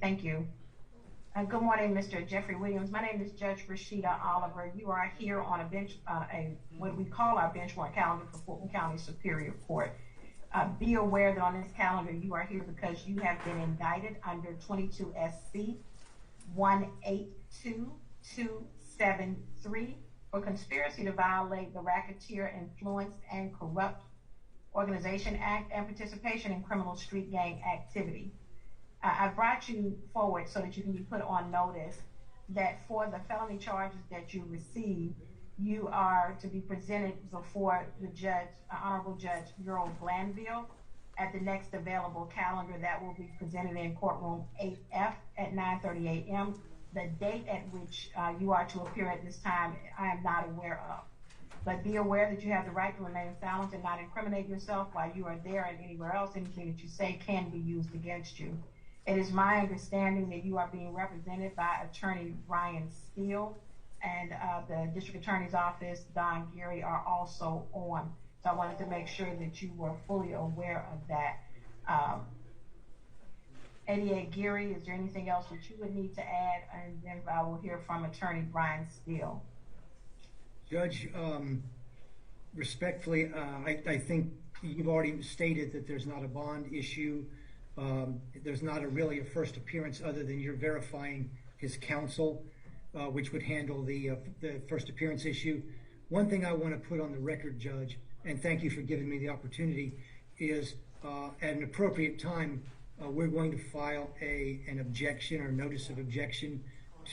Thank you. Good morning, Mr. Jeffrey Williams. My name is Judge Rashida Oliver. You are here on a bench, what we call our bench warrant calendar for Fulton County Superior Court. Be aware that on this calendar, you are here because you have been indicted under 22 SC 182273 for conspiracy to violate the Racketeer Influence and Corrupt Organization Act and participation in criminal street gang activity. I brought you forward so that you can be put on notice that for the felony charges that you receive, you are to be presented before the judge, Honorable Judge Earl Glanville, at the next available calendar that will be presented in courtroom 8F at 9:30 a.m. The date at which you are to appear at this time, I am not aware of. But be aware that you have the right to remain silent and not incriminate yourself while you are there and anywhere else. Anything that you say can be used against you. It is my understanding that you are being represented by Attorney Brian Steele, and the District Attorney's Office, Don Geary, are also on. So I wanted to make sure that you were fully aware of that. ADA Geary, is there anything else that you would need to add? And then I will hear from Attorney Brian Steele. Judge, respectfully, I think you've already stated that there's not a bond issue. There's not really a first appearance other than you're verifying his counsel, which would handle the first appearance issue. One thing I want to put on the record, Judge, and thank you for giving me the opportunity, is at an appropriate time, we're going to file an objection or notice of objection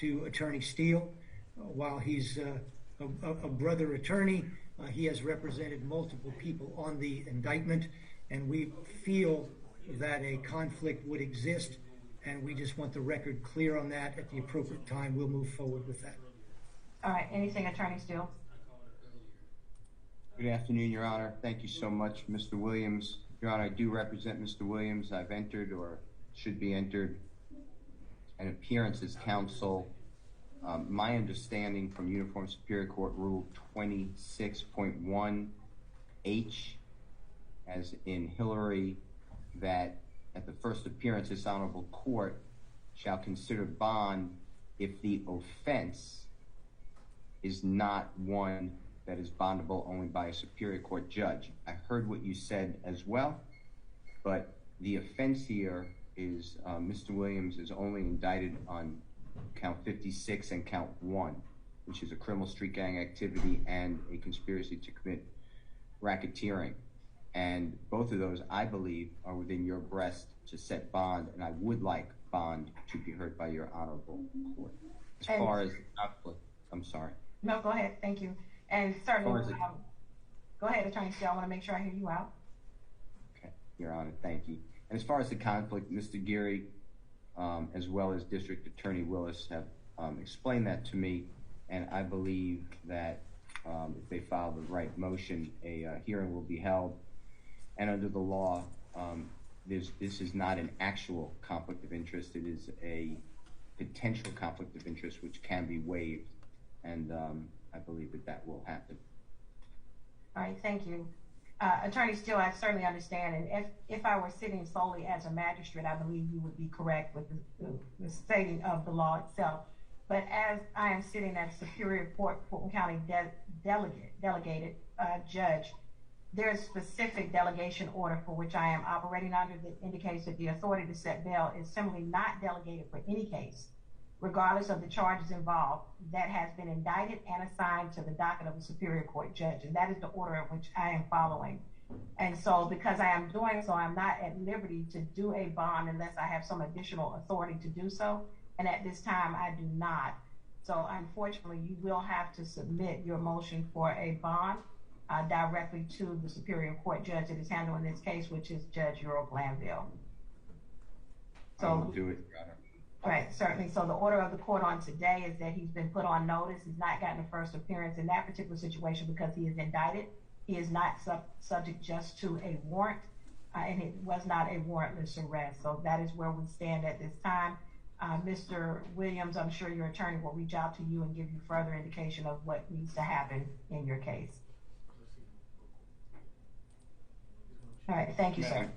to Attorney Steele. While he's a brother attorney, he has represented multiple people on the indictment, and we feel that a conflict would exist, and we just want the record clear on that. At the appropriate time, we'll move forward with that. All right, anything, Attorney Steele? Good afternoon, Your Honor. Thank you so much, Mr. Williams. Your Honor, I do represent Mr. Williams. I've entered, or should be entered, an appearance as counsel. My understanding from Uniform Superior Court Rule 26.1H, as in Hillary, that at the first appearance, this honorable court shall consider bond if the offense is not one that is bondable only by a Superior Court judge. I heard what you said as well, but the offense here is Mr. Williams is only indicted on count 56 and count 1, which is a criminal street gang activity and a conspiracy to commit racketeering. And both of those, I believe, are within your breast to set bond, and I would like bond to be heard by your honorable court. As far as conflict, I'm sorry. No, go ahead. Thank you. And certainly, go ahead, Attorney Steele. I want to make sure I hear you out. Okay, Your Honor, thank you. And as far as the conflict, Mr. Geary, as well as District Attorney Willis, have explained that to me, and I believe that if they file the right motion, a hearing will be held. And under the law, this is not an actual conflict of interest. It is a potential conflict of interest which can be waived, and I believe that will happen. All right, thank you. Attorney Steele, I certainly understand, and if I were sitting solely as a magistrate, I believe you would be correct with the stating of the law itself. But as I am sitting as Superior Court Fulton County delegated judge, there is specific delegation order for which I am operating under that indicates that the authority to set bail is simply not delegated for any case, regardless of the charges involved, that has been indicted and assigned to the docket of a Superior Court judge. And that is the order in which I am following. And so because I am doing so, I'm not at liberty to do a bond unless I have some additional authority to do so. And at this time, I do not. So unfortunately, you will have to submit your motion for a bond directly to the Superior Court judge that is handling this case, which is Judge Earl Glanville. So, I will do it, Your Honor. Right, certainly. So the order of the court on today is that he's been put on notice. He's not gotten a first appearance in that particular situation because he is indicted. He is not subject just to a warrant, and it was not a warrantless arrest. So that is where we stand at this time. Mr. Williams, I'm sure your attorney will reach out to you and give you further indication of what needs to happen in your case. All right, thank you, sir.